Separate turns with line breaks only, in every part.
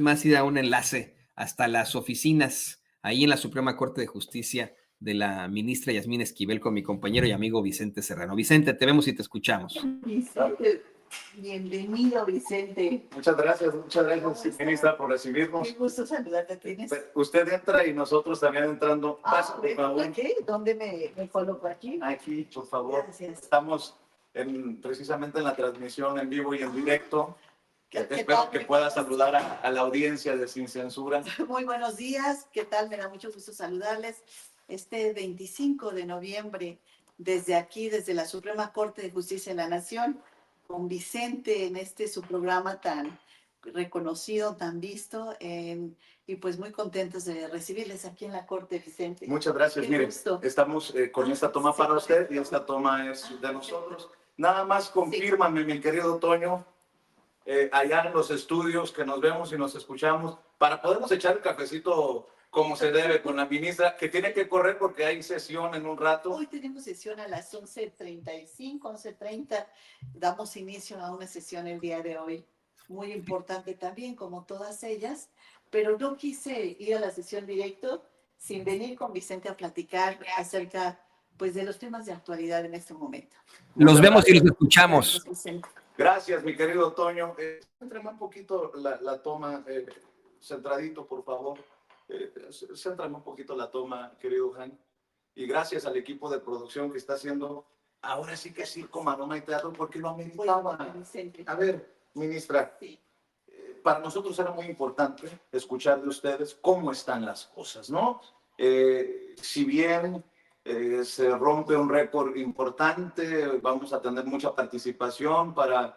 Más y da un enlace hasta las oficinas, ahí en la Suprema Corte de Justicia de la ministra Yasmín Esquivel con mi compañero y amigo Vicente Serrano. Vicente, te vemos y te escuchamos.
Vicente, bienvenido, Vicente.
Muchas gracias, ministra, por recibirnos.
Qué gusto saludarte. ¿Tienes?
Usted entra y nosotros también entrando. Pase, por favor.
¿Aquí? ¿Dónde me coloco aquí?
Aquí, por favor.
Gracias.
Estamos precisamente en la transmisión en vivo y en directo.
¿Qué
Espero
tal?
que pueda saludar a la audiencia de Sin Censura.
Muy buenos días. ¿Qué tal? Me da mucho gusto saludarles. Este 25 de noviembre, desde aquí, desde la Suprema Corte de Justicia de la Nación, con Vicente en su programa tan reconocido, tan visto, y pues muy contentos de recibirles aquí en la Corte, Vicente.
Muchas gracias.
Qué
Mire,
gusto.
estamos con esta toma para usted y esta toma es de nosotros. Nada más confírmame, mi querido Toño, allá en los estudios que nos vemos y nos escuchamos, para podernos echar el cafecito como se debe con la ministra, que tiene que correr porque hay sesión en un rato.
Hoy tenemos sesión a las 11:35, 11:30. Damos inicio a una sesión el día de hoy, muy importante también, como todas ellas, pero no quise ir a la sesión directo sin venir con Vicente a platicar acerca pues, de los temas de actualidad en este momento.
Los vemos y los escuchamos.
Gracias, mi querido Toño. Céntrame un poquito la toma, centradito, por favor. Céntrame un poquito la toma, querido Jan. Y gracias al equipo de producción que está haciendo, ahora sí que circo, maroma y teatro, porque lo ameritaba. A ver, ministra,
sí.
Para nosotros era muy importante escuchar de ustedes cómo están las cosas, ¿no? Si bien se rompe un récord importante, vamos a tener mucha participación para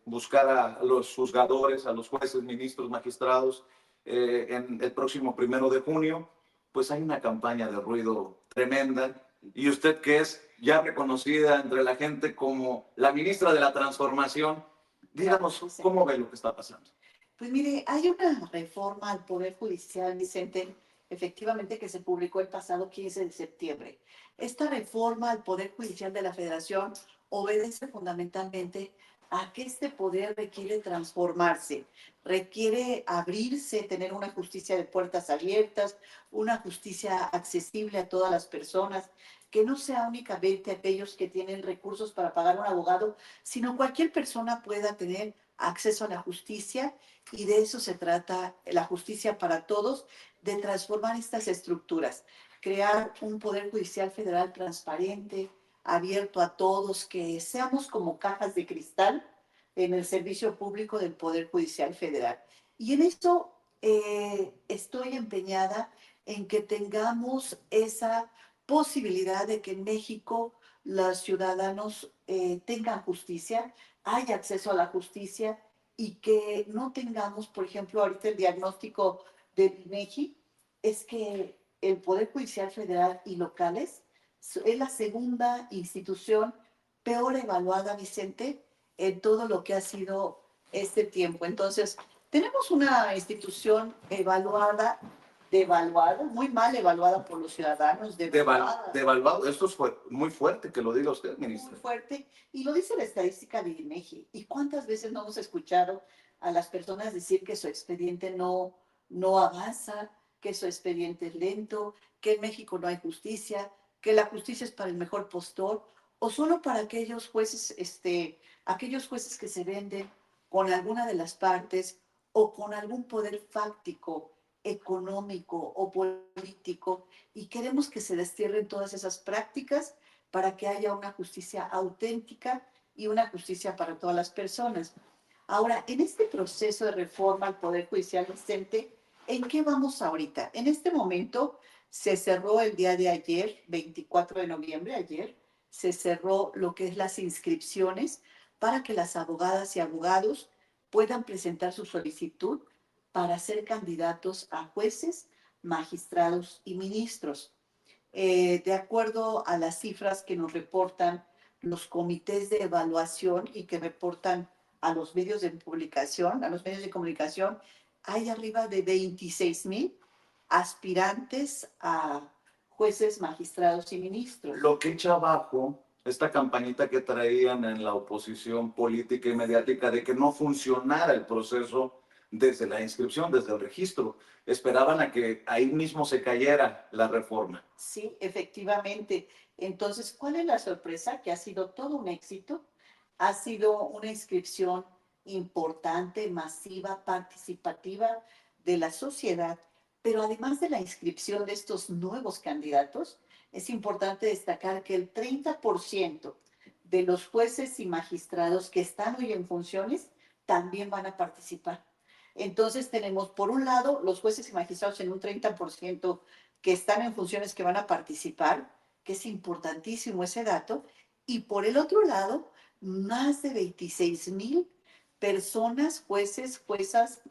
buscar a los juzgadores, a los jueces, ministros, magistrados en el próximo 1 de junio, pues hay una campaña de ruido tremenda y usted que es ya reconocida entre la gente como la ministra de la transformación, díganos cómo ve lo que está pasando.
Pues mire, hay una reforma al Poder Judicial, Vicente, efectivamente que se publicó el pasado 15 de septiembre. Esta reforma al Poder Judicial de la Federación obedece fundamentalmente a que este poder requiere transformarse, requiere abrirse, tener una justicia de puertas abiertas, una justicia accesible a todas las personas, que no sea únicamente aquellos que tienen recursos para pagar un abogado, sino cualquier persona pueda tener acceso a la justicia, y de eso se trata la justicia para todos, de transformar estas estructuras, crear un poder judicial federal transparente, abierto a todos, que seamos como cajas de cristal en el servicio público del Poder Judicial Federal. Y en eso estoy empeñada en que tengamos esa posibilidad de que en México los ciudadanos tengan justicia, haya acceso a la justicia y que no tengamos, por ejemplo, ahorita el diagnóstico de INEGI es que el Poder Judicial Federal y locales es la segunda institución peor evaluada, Vicente, en todo lo que ha sido este tiempo. Entonces, tenemos una institución devaluada, muy mal evaluada por los ciudadanos.
Devaluado. Esto es muy fuerte que lo diga usted, ministra.
Muy fuerte, y lo dice la estadística de INEGI. ¿Y cuántas veces no hemos escuchado a las personas decir que su expediente no avanza, que su expediente es lento, que en México no hay justicia, que la justicia es para el mejor postor, o solo para aquellos jueces que se venden con alguna de las partes o con algún poder fáctico, económico o político, y queremos que se destierren todas esas prácticas para que haya una justicia auténtica y una justicia para todas las personas. Ahora, en este proceso de reforma al Poder Judicial, Vicente, ¿en qué vamos ahorita? En este momento se cerró el día de ayer, 24 de noviembre, ayer, se cerró lo que es las inscripciones para que las abogadas y abogados puedan presentar su solicitud para ser candidatos a jueces, magistrados y ministros. De acuerdo a las cifras que nos reportan los comités de evaluación y que reportan a los medios de publicación, a los medios de comunicación, hay arriba de 26,000 aspirantes a jueces, magistrados y ministros.
Lo que echa abajo esta campañita que traían en la oposición política y mediática de que no funcionara el proceso desde la inscripción, desde el registro. Esperaban a que ahí mismo se cayera la reforma.
Sí, efectivamente. Entonces, ¿cuál es la sorpresa? Que ha sido todo un éxito. Ha sido una inscripción importante, masiva, participativa de la sociedad. Pero además de la inscripción de estos nuevos candidatos, es importante destacar que el 30% de los jueces y magistrados que están hoy en funciones también van a participar. Entonces tenemos, por un lado, los jueces y magistrados en un 30% que están en funciones que van a participar, que es importantísimo ese dato, y por el otro lado, más de 26,000 personas, jueces, juezas,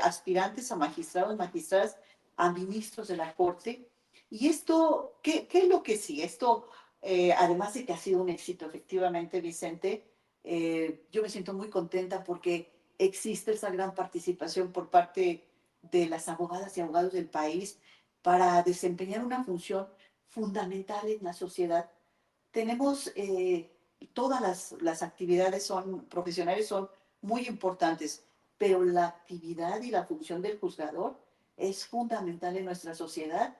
aspirantes a magistrados, magistradas, a ministros de la Corte. Y esto, ¿qué es lo que sí? Esto, además de que ha sido un éxito, efectivamente, Vicente, yo me siento muy contenta porque existe esa gran participación por parte de las abogadas y abogados del país para desempeñar una función fundamental en la sociedad. Tenemos todas las actividades son profesionales, son muy importantes, pero la actividad y la función del juzgador es fundamental en nuestra sociedad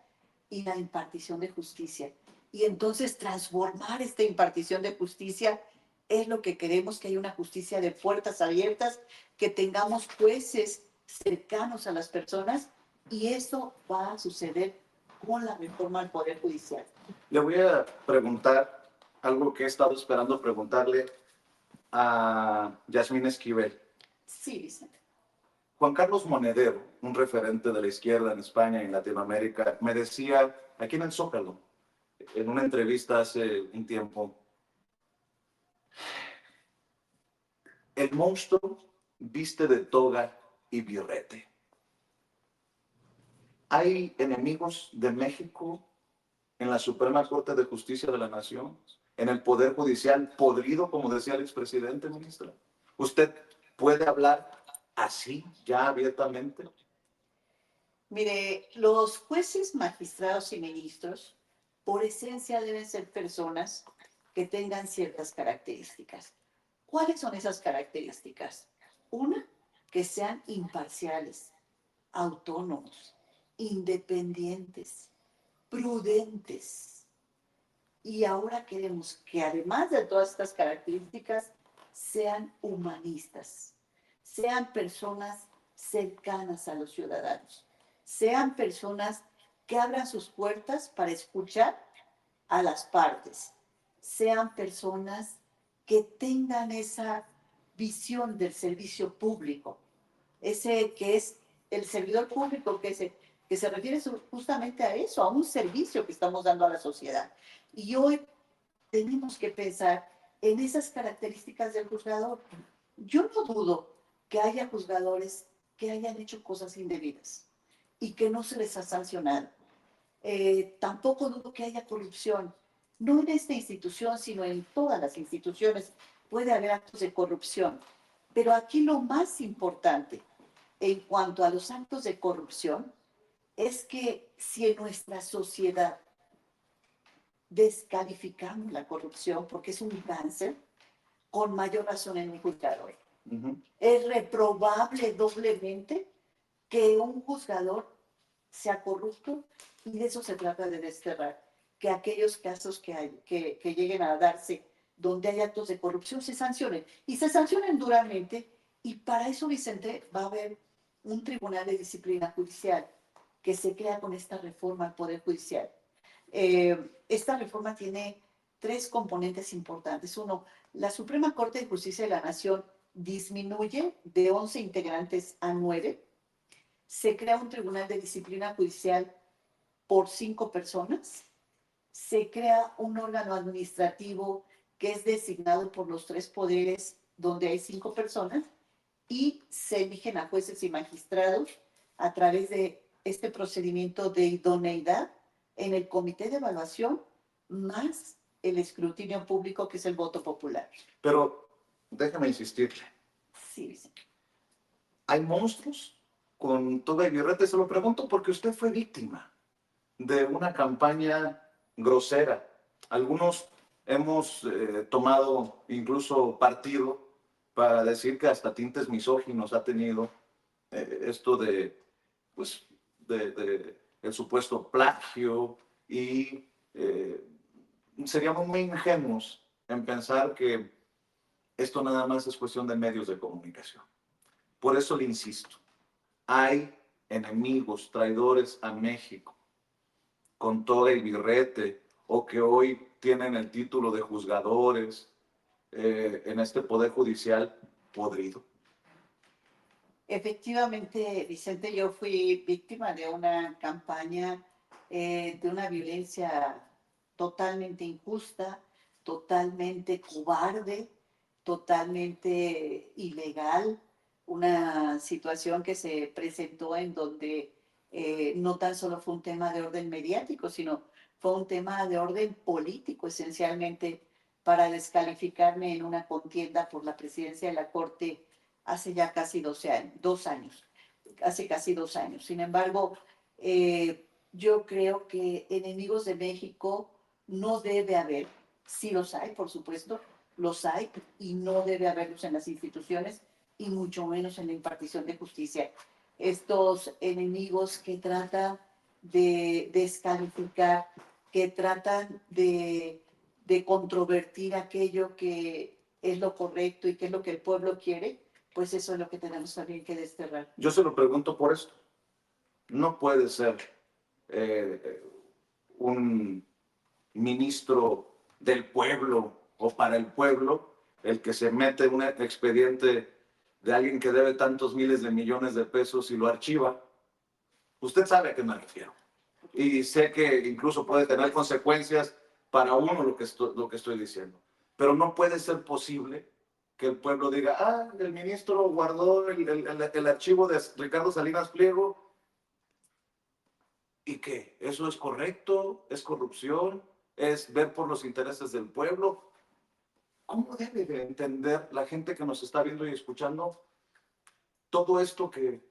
y la impartición de justicia. Y entonces transformar esta impartición de justicia es lo que queremos, que haya una justicia de puertas abiertas, que tengamos jueces cercanos a las personas, y eso va a suceder con la reforma al Poder Judicial.
Le voy a preguntar algo que he estado esperando preguntarle a Yasmín Esquivel.
Sí, Vicente.
Juan Carlos Monedero, un referente de la izquierda en España y en Latinoamérica, me decía aquí en el Zócalo, en una entrevista hace un tiempo, el monstruo viste de toga y birrete. ¿Hay enemigos de México en la Suprema Corte de Justicia de la Nación, en el Poder Judicial podrido, como decía el expresidente, ministra? ¿Usted puede hablar así, ya abiertamente?
Mire, los jueces, magistrados y ministros, por esencia, deben ser personas que tengan ciertas características. ¿Cuáles son esas características? Una, que sean imparciales, autónomos, independientes, prudentes. Y ahora queremos que además de todas estas características, sean humanistas, sean personas cercanas a los ciudadanos, sean personas que abran sus puertas para escuchar a las partes, sean personas que tengan esa visión del servicio público, ese que es el servidor público que se refiere justamente a eso, a un servicio que estamos dando a la sociedad. Y hoy tenemos que pensar en esas características del juzgador. Yo no dudo que haya juzgadores que hayan hecho cosas indebidas y que no se les ha sancionado. Tampoco dudo que haya corrupción, no en esta institución, sino en todas las instituciones puede haber actos de corrupción. Pero aquí lo más importante en cuanto a los actos de corrupción es que si en nuestra sociedad descalificamos la corrupción porque es un cáncer, con mayor razón en un juzgador. Es reprobable doblemente que un juzgador sea corrupto, y de eso se trata de desterrar, que aquellos casos que lleguen a darse donde hay actos de corrupción se sancionen, y se sancionen duramente, y para eso, Vicente, va a haber un tribunal de disciplina judicial que se crea con esta reforma al Poder Judicial. Esta reforma tiene tres componentes importantes. Uno, la Suprema Corte de Justicia de la Nación disminuye de 11 integrantes a 9. Se crea un tribunal de disciplina judicial por 5 personas. Se crea un órgano administrativo que es designado por los 3 poderes, donde hay 5 personas, y se eligen a jueces y magistrados a través de este procedimiento de idoneidad en el comité de evaluación, más el escrutinio público, que es el voto popular.
Pero déjame insistirle.
Sí, Vicente.
¿Hay monstruos con toga y birrete? Se lo pregunto porque usted fue víctima de una campaña grosera. Algunos hemos tomado incluso partido para decir que hasta tintes misóginos ha tenido esto de, pues, el supuesto plagio y seríamos muy ingenuos en pensar que esto nada más es cuestión de medios de comunicación. Por eso le insisto, hay enemigos, traidores a México, con toga y birrete, o que hoy tienen el título de juzgadores en este poder judicial podrido.
Efectivamente, Vicente, yo fui víctima de una campaña de una violencia totalmente injusta, totalmente cobarde, totalmente ilegal, una situación que se presentó en donde no tan solo fue un tema de orden mediático, sino fue un tema de orden político, esencialmente, para descalificarme en una contienda por la presidencia de la Corte hace ya casi 12 años, 2 años, hace casi 2 años. Sin embargo, yo creo que enemigos de México no debe haber, sí los hay, por supuesto, los hay, y no debe haberlos en las instituciones y mucho menos en la impartición de justicia. Estos enemigos que tratan de descalificar, que tratan de controvertir aquello que es lo correcto y que es lo que el pueblo quiere, pues eso es lo que tenemos también que desterrar.
Yo se lo pregunto por esto. No puede ser un ministro del pueblo o para el pueblo el que se mete en un expediente de alguien que debe tantos miles de millones de pesos y lo archiva. Usted sabe a qué me refiero. Y sé que incluso puede tener consecuencias para uno lo que estoy diciendo. Pero no puede ser posible que el pueblo diga, ah, el ministro guardó el archivo de Ricardo Salinas Pliego. ¿Y qué? ¿Eso es correcto? ¿Es corrupción? ¿Es ver por los intereses del pueblo? ¿Cómo debe de entender la gente que nos está viendo y escuchando todo esto que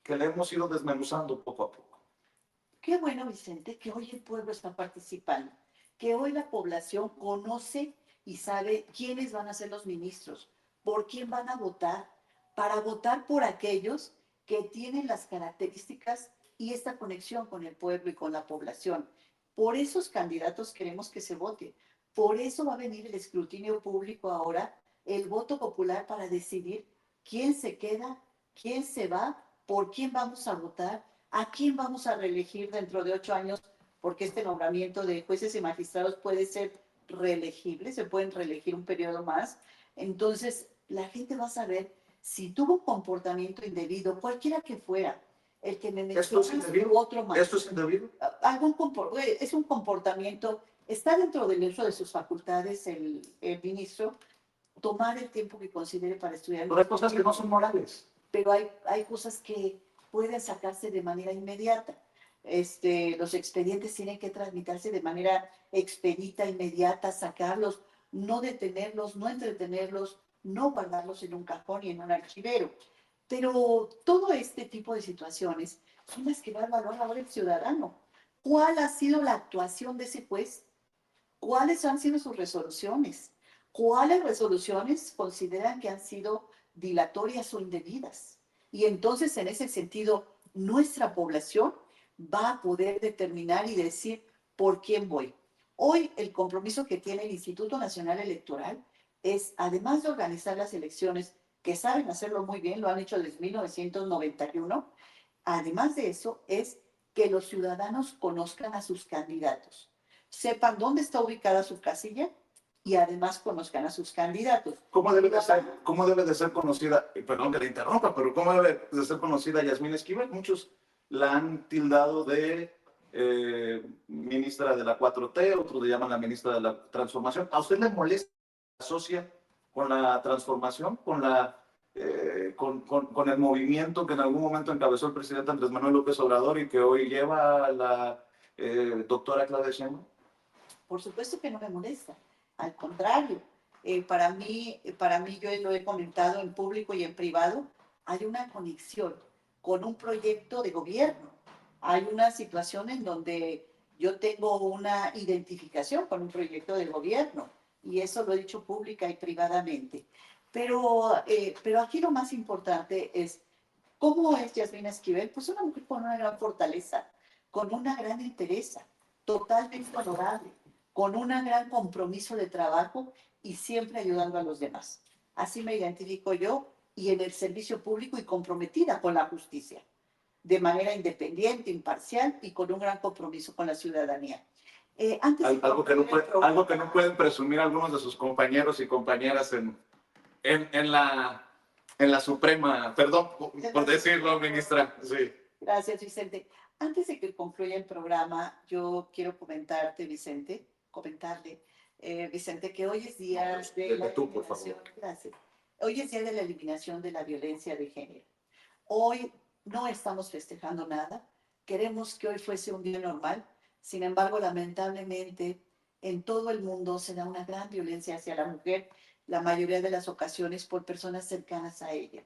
le hemos ido desmenuzando poco a poco?
Qué bueno, Vicente, que hoy el pueblo está participando, que hoy la población conoce y sabe quiénes van a ser los ministros, por quién van a votar, para votar por aquellos que tienen las características y esta conexión con el pueblo y con la población. Por esos candidatos queremos que se vote. Por eso va a venir el escrutinio público ahora, el voto popular para decidir quién se queda, quién se va, por quién vamos a votar, a quién vamos a reelegir dentro de 8 años, porque este nombramiento de jueces y magistrados puede ser reelegible, se pueden reelegir un periodo más. Entonces, la gente va a saber si tuvo un comportamiento indebido, cualquiera que fuera, el que me mencionas u otro más.
¿Esto es indebido?
Es un comportamiento, está dentro del uso de sus facultades el ministro, tomar el tiempo que considere para estudiar.
Pero hay cosas que no son morales.
Pero hay cosas que pueden sacarse de manera inmediata. Los expedientes tienen que tramitarse de manera expedita, inmediata, sacarlos, no detenerlos, no entretenerlos, no guardarlos en un cajón y en un archivero. Pero todo este tipo de situaciones son las que va a evaluar ahora el ciudadano. ¿Cuál ha sido la actuación de ese juez? ¿Cuáles han sido sus resoluciones? ¿Cuáles resoluciones consideran que han sido dilatorias o indebidas? Y entonces, en ese sentido, nuestra población va a poder determinar y decir por quién voy. Hoy, el compromiso que tiene el Instituto Nacional Electoral es, además de organizar las elecciones, que saben hacerlo muy bien, lo han hecho desde 1991, además de eso, es que los ciudadanos conozcan a sus candidatos, sepan dónde está ubicada su casilla y además conozcan a sus candidatos.
¿Cómo debe de ser conocida, perdón que le interrumpa, pero cómo debe de ser conocida Yasmín Esquivel? Muchos la han tildado de ministra de la 4T, otros le llaman la ministra de la transformación. ¿A usted le molesta, asocia con la transformación, con el movimiento que en algún momento encabezó el presidente Andrés Manuel López Obrador y que hoy lleva a la doctora Claudia Sheinbaum?
Por supuesto que no me molesta, al contrario, para mí, yo lo he comentado en público y en privado, hay una conexión con un proyecto de gobierno, hay una situación en donde yo tengo una identificación con un proyecto de gobierno, y eso lo he dicho pública y privadamente. Pero aquí lo más importante es, ¿cómo es Yasmina Esquivel? Pues una mujer con una gran fortaleza, con una gran entereza, totalmente honorable, con un gran compromiso de trabajo y siempre ayudando a los demás. Así me identifico yo y en el servicio público y comprometida con la justicia, de manera independiente, imparcial y con un gran compromiso con la ciudadanía.
Algo que no pueden presumir algunos de sus compañeros y compañeras en la Suprema. Perdón por decirlo, ministra. Sí.
Gracias, Vicente. Antes de que concluya el programa, yo quiero comentarle, Vicente, que hoy es día de la eliminación. Gracias. Hoy es día de la eliminación de la violencia de género. Hoy no estamos festejando nada. Queremos que hoy fuese un día normal. Sin embargo, lamentablemente, en todo el mundo se da una gran violencia hacia la mujer, la mayoría de las ocasiones por personas cercanas a ella.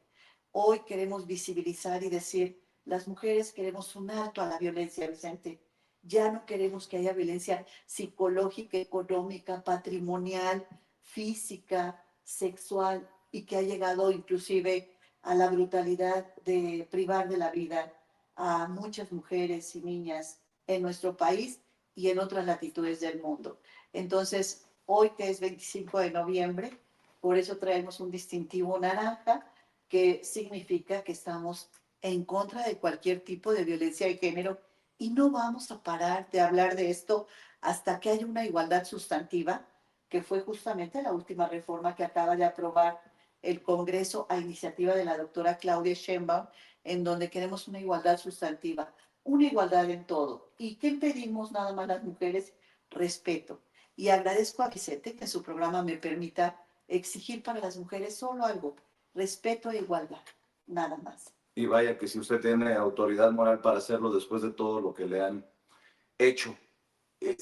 Hoy queremos visibilizar y decir, las mujeres queremos un alto a la violencia, Vicente. Ya no queremos que haya violencia psicológica, económica, patrimonial, física, sexual y que ha llegado inclusive a la brutalidad de privar de la vida a muchas mujeres y niñas en nuestro país y en otras latitudes del mundo. Entonces, hoy que es 25 de noviembre, por eso traemos un distintivo naranja que significa que estamos en contra de cualquier tipo de violencia de género y no vamos a parar de hablar de esto hasta que haya una igualdad sustantiva, que fue justamente la última reforma que acaba de aprobar el Congreso a iniciativa de la doctora Claudia Sheinbaum, en donde queremos una igualdad sustantiva, una igualdad en todo. ¿Y qué pedimos nada más las mujeres? Respeto. Y agradezco a Vicente que en su programa me permita exigir para las mujeres solo algo, respeto e igualdad, nada más.
Y vaya que si usted tiene autoridad moral para hacerlo después de todo lo que le han hecho.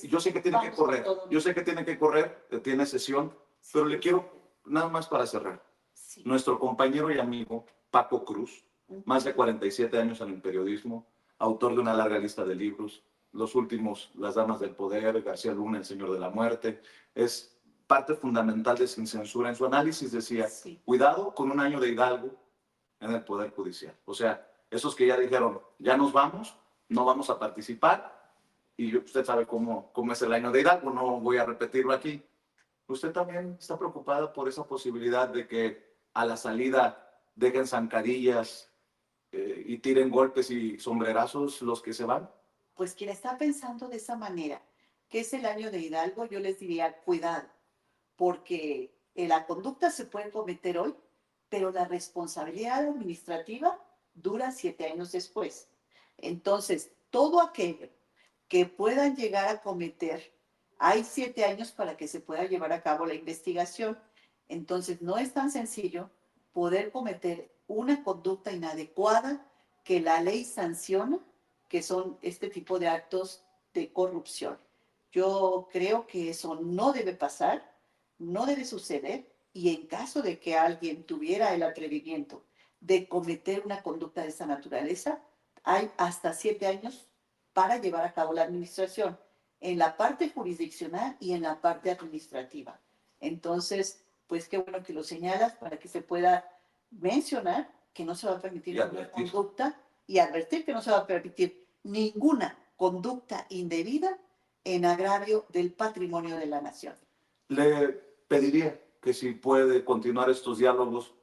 Yo sé que tiene que correr, tiene sesión, sí, pero le quiero, nada más para cerrar, sí. Nuestro compañero y amigo Paco Cruz, más de 47 años en el periodismo, autor de una larga lista de libros, los últimos, Las Damas del Poder, García Luna, El Señor de la Muerte, es parte fundamental de Sin Censura. En su análisis decía, sí, cuidado con un año de Hidalgo en el Poder Judicial. O sea, esos que ya dijeron, ya nos vamos, no vamos a participar, y usted sabe cómo es el año de Hidalgo, no voy a repetirlo aquí. ¿Usted también está preocupada por esa posibilidad de que a la salida dejen zancadillas y tiren golpes y sombrerazos los que se van?
Pues quien está pensando de esa manera, que es el año de Hidalgo, yo les diría, cuidado, porque la conducta se puede cometer hoy, pero la responsabilidad administrativa dura 7 años después. Entonces, todo aquello que puedan llegar a cometer, hay 7 años para que se pueda llevar a cabo la investigación. Entonces, no es tan sencillo poder cometer una conducta inadecuada que la ley sanciona, que son este tipo de actos de corrupción. Yo creo que eso no debe pasar, no debe suceder, y en caso de que alguien tuviera el atrevimiento de cometer una conducta de esa naturaleza, hay hasta 7 años para llevar a cabo la administración, en la parte jurisdiccional y en la parte administrativa. Entonces, pues qué bueno que lo señalas para que se pueda mencionar que no se va a permitir ninguna conducta y advertir que no se va a permitir ninguna conducta indebida en agravio del patrimonio de la nación.
Le pediría que si puede continuar estos diálogos,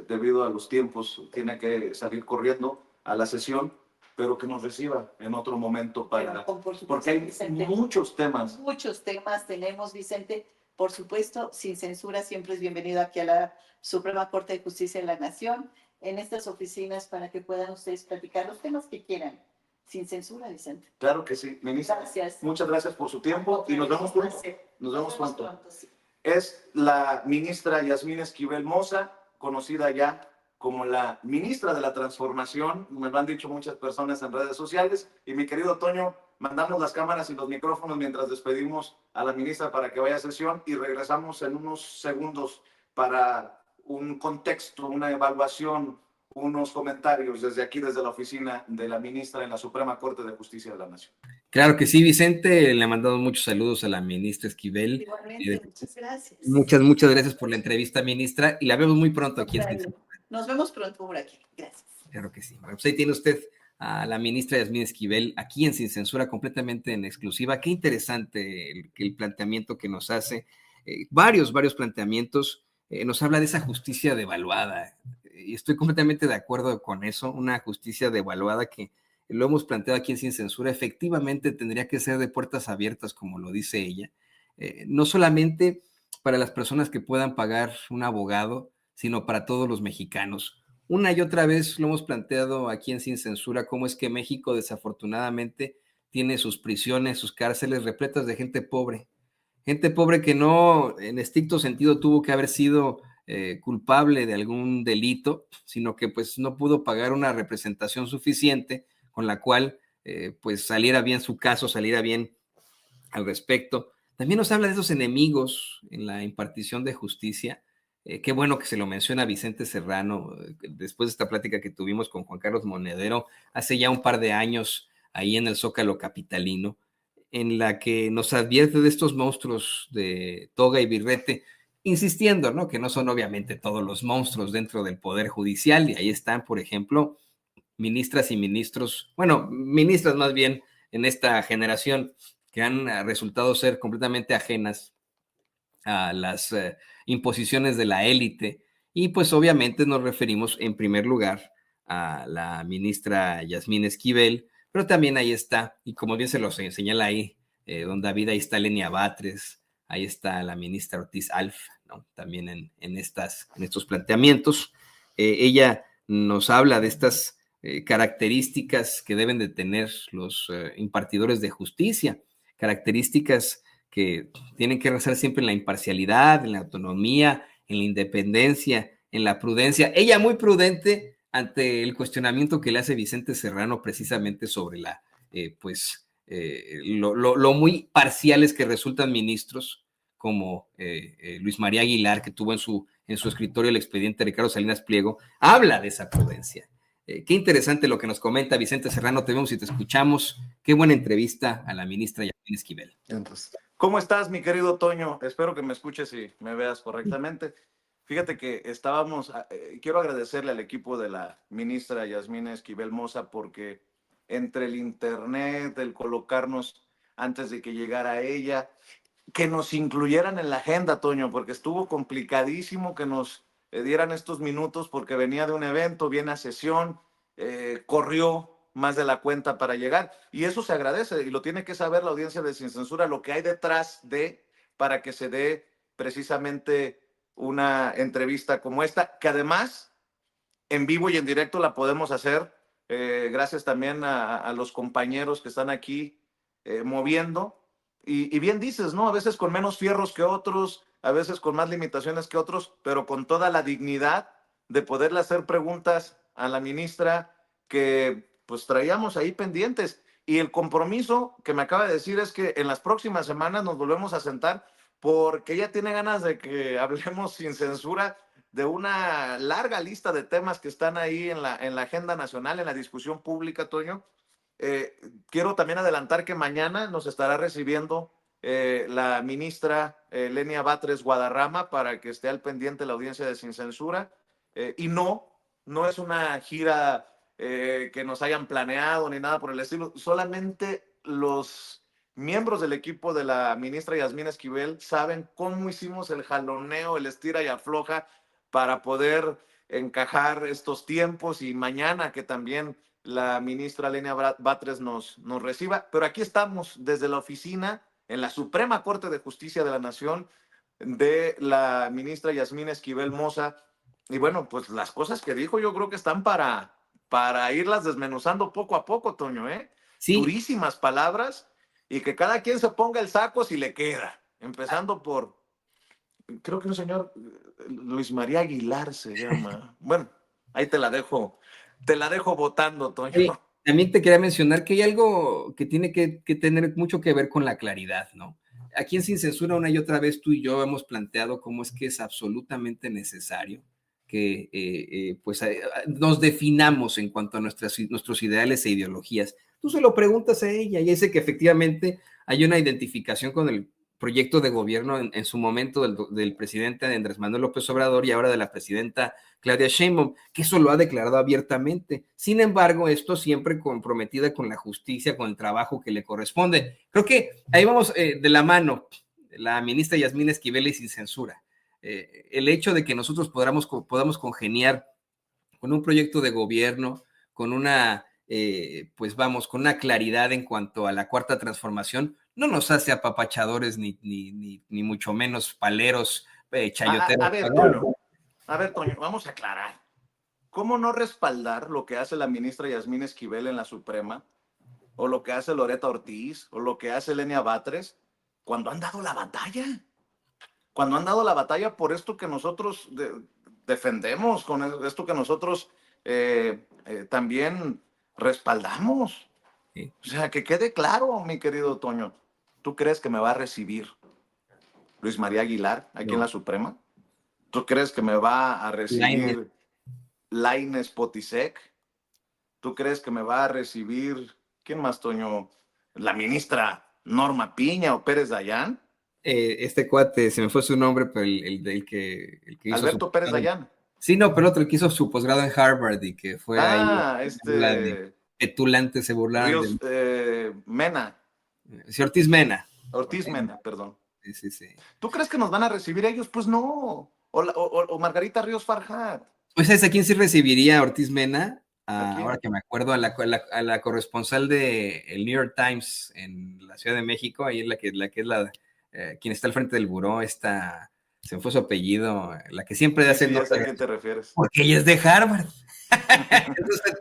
debido a los tiempos, tiene que salir corriendo a la sesión, pero que nos reciba en otro momento para... porque hay Vicente, muchos temas.
Muchos temas tenemos, Vicente. Por supuesto, Sin Censura siempre es bienvenido aquí a la Suprema Corte de Justicia de la Nación, en estas oficinas, para que puedan ustedes platicar los temas que quieran. Sin censura, Vicente.
Claro que sí, ministra.
Gracias.
Muchas gracias por su tiempo y nos vemos pronto. Nos vemos pronto. Sí. Es la ministra Yasmín Esquivel Moza, conocida ya como la ministra de la Transformación. Me lo han dicho muchas personas en redes sociales. Y mi querido Toño, mandamos las cámaras y los micrófonos mientras despedimos a la ministra para que vaya a sesión y regresamos en unos segundos para un contexto, una evaluación, unos comentarios desde aquí, desde la oficina de la ministra en la Suprema Corte de Justicia de la Nación.
Claro que sí, Vicente, le he mandado muchos saludos a la ministra Esquivel.
Igualmente, muchas gracias.
Muchas gracias por la entrevista, ministra, y la vemos muy pronto aquí en Sin Censura.
Nos vemos pronto por aquí. Gracias.
Claro que sí. Bueno, pues ahí tiene usted a la ministra Yasmín Esquivel aquí en Sin Censura, completamente en exclusiva. Qué interesante el planteamiento que nos hace. Varios planteamientos. Nos habla de esa justicia devaluada. Y estoy completamente de acuerdo con eso. Una justicia devaluada que lo hemos planteado aquí en Sin Censura. Efectivamente tendría que ser de puertas abiertas, como lo dice ella. No solamente para las personas que puedan pagar un abogado, sino para todos los mexicanos. Una y otra vez lo hemos planteado aquí en Sin Censura, cómo es que México desafortunadamente tiene sus prisiones, sus cárceles repletas de gente pobre que no en estricto sentido tuvo que haber sido culpable de algún delito, sino que pues no pudo pagar una representación suficiente con la cual pues saliera bien su caso, saliera bien al respecto. También nos habla de esos enemigos en la impartición de justicia. Qué bueno que se lo menciona Vicente Serrano, después de esta plática que tuvimos con Juan Carlos Monedero hace ya un par de años ahí en el Zócalo capitalino, en la que nos advierte de estos monstruos de toga y birrete, insistiendo, ¿no?, que no son obviamente todos los monstruos dentro del Poder Judicial, y ahí están, por ejemplo, ministras y ministros, bueno, ministras más bien en esta generación, que han resultado ser completamente ajenas a las imposiciones de la élite. Y pues obviamente nos referimos en primer lugar a la ministra Yasmín Esquivel, pero también ahí está, y como bien se lo señala ahí, don David, ahí está Lenia Batres, ahí está la ministra Ortiz Alf, ¿no?, también en estos planteamientos. Ella nos habla de estas características que deben de tener los impartidores de justicia, características que tienen que rezar siempre en la imparcialidad, en la autonomía, en la independencia, en la prudencia. Ella muy prudente ante el cuestionamiento que le hace Vicente Serrano precisamente sobre lo muy parciales que resultan ministros, como Luis María Aguilar, que tuvo en su escritorio el expediente Ricardo Salinas Pliego, habla de esa prudencia. Qué interesante lo que nos comenta Vicente Serrano, te vemos y te escuchamos. Qué buena entrevista a la ministra Yasmín Esquivel.
Entonces, ¿cómo estás, mi querido Toño? Espero que me escuches y me veas correctamente. Fíjate que quiero agradecerle al equipo de la ministra Yasmín Esquivel Moza, porque entre el internet, el colocarnos antes de que llegara ella, que nos incluyeran en la agenda, Toño, porque estuvo complicadísimo que nos dieran estos minutos porque venía de un evento, viene a sesión, corrió más de la cuenta para llegar, y eso se agradece y lo tiene que saber la audiencia de Sin Censura, lo que hay detrás para que se dé precisamente una entrevista como esta, que además en vivo y en directo la podemos hacer, gracias también a los compañeros que están aquí moviendo. Y bien dices, ¿no? A veces con menos fierros que otros, a veces con más limitaciones que otros, pero con toda la dignidad de poderle hacer preguntas a la ministra que pues traíamos ahí pendientes. Y el compromiso que me acaba de decir es que en las próximas semanas nos volvemos a sentar, porque ella tiene ganas de que hablemos sin censura de una larga lista de temas que están ahí en la agenda nacional, en la discusión pública, Toño. Quiero también adelantar que mañana nos estará recibiendo la ministra Lenia Batres Guadarrama, para que esté al pendiente la audiencia de Sin Censura. Y no es una gira que nos hayan planeado ni nada por el estilo, solamente los miembros del equipo de la ministra Yasmín Esquivel saben cómo hicimos el jaloneo, el estira y afloja para poder encajar estos tiempos, y mañana que también la ministra Lenia Batres nos reciba. Pero aquí estamos desde la oficina en la Suprema Corte de Justicia de la Nación de la ministra Yasmín Esquivel Moza. Y bueno, pues las cosas que dijo yo creo que están para irlas desmenuzando poco a poco, Toño, ¿eh?
Sí.
Durísimas palabras, y que cada quien se ponga el saco si le queda. Empezando por, creo que un señor, Luis María Aguilar se llama. Bueno, ahí te la dejo votando, Toño.
Sí, también te quería mencionar que hay algo que tiene que tener mucho que ver con la claridad, ¿no? Aquí en Sin Censura, una y otra vez tú y yo hemos planteado cómo es que es absolutamente necesario que nos definamos en cuanto a nuestros ideales e ideologías, tú se lo preguntas a ella y dice que efectivamente hay una identificación con el proyecto de gobierno en su momento del presidente Andrés Manuel López Obrador y ahora de la presidenta Claudia Sheinbaum, que eso lo ha declarado abiertamente. Sin embargo, esto siempre comprometida con la justicia, con el trabajo que le corresponde. Creo que ahí vamos de la mano, la ministra Yasmín Esquivel y sin censura. El hecho de que nosotros podamos congeniar con un proyecto de gobierno, con una, pues vamos, con una claridad en cuanto a la cuarta transformación, no nos hace apapachadores ni mucho menos paleros, chayoteros.
A ver, Toño, vamos a aclarar. ¿Cómo no respaldar lo que hace la ministra Yasmín Esquivel en la Suprema, o lo que hace Loretta Ortiz, o lo que hace Lenia Batres, cuando han dado la batalla? Cuando han dado la batalla por esto que nosotros defendemos, con esto que nosotros también respaldamos.
Sí.
O sea, que quede claro, mi querido Toño. ¿Tú crees que me va a recibir Luis María Aguilar aquí en la Suprema? ¿Tú crees que me va a recibir Lainez Potisek? ¿Tú crees que me va a recibir, quién más, Toño? La ministra Norma Piña o Pérez Dayán.
Este cuate, se me fue su nombre, pero el que hizo
Alberto Pérez Dayán.
Sí, no, pero otro que hizo su posgrado en Harvard y que fue ahí. Petulante, se burlaron.
Mena.
Sí, Ortiz Mena.
Ortiz Mena, perdón.
Sí.
¿Tú crees que nos van a recibir ellos? Pues no. O Margarita Ríos Farjat.
Pues ¿sabes a quién sí recibiría Ortiz Mena? Ahora que me acuerdo, a la corresponsal de el New York Times en la Ciudad de México, ahí es quien está al frente del buró, se me fue su apellido, la que siempre hace...
Sí, ya sé a quién te refieres.
Porque ella es de Harvard.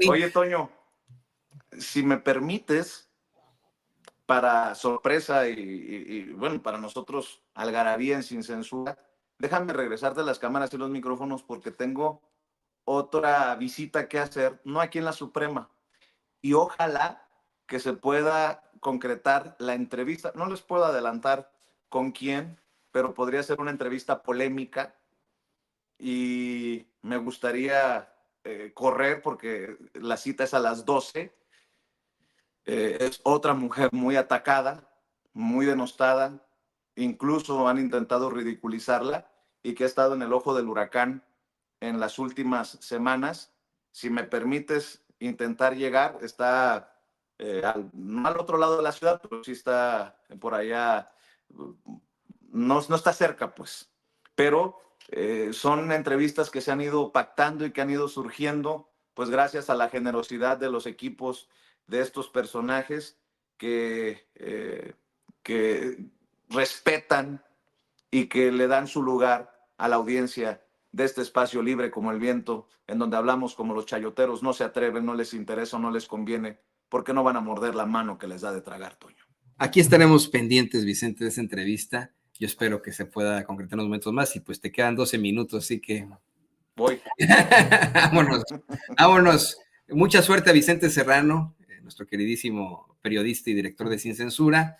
Oye, Toño, si me permites, para sorpresa y bueno, para nosotros, algarabía en Sin Censura, déjame regresar de las cámaras y los micrófonos porque tengo otra visita que hacer, no aquí en la Suprema. Y ojalá que se pueda concretar la entrevista. No les puedo adelantar con quién, pero podría ser una entrevista polémica y me gustaría correr porque la cita es a las 12. Es otra mujer muy atacada, muy denostada, incluso han intentado ridiculizarla y que ha estado en el ojo del huracán en las últimas semanas. Si me permites intentar llegar, está no al otro lado de la ciudad, pero sí está por allá, no está cerca, pues. Pero son entrevistas que se han ido pactando y que han ido surgiendo, pues gracias a la generosidad de los equipos de estos personajes que respetan y que le dan su lugar a la audiencia de este espacio libre como el viento, en donde hablamos como los chayoteros, no se atreven, no les interesa, no les conviene, porque no van a morder la mano que les da de tragar, Toño.
Aquí estaremos pendientes, Vicente, de esa entrevista. Yo espero que se pueda concretar en unos momentos más y pues te quedan 12 minutos, así que...
Voy.
Vámonos. Mucha suerte a Vicente Serrano, nuestro queridísimo periodista y director de Sin Censura.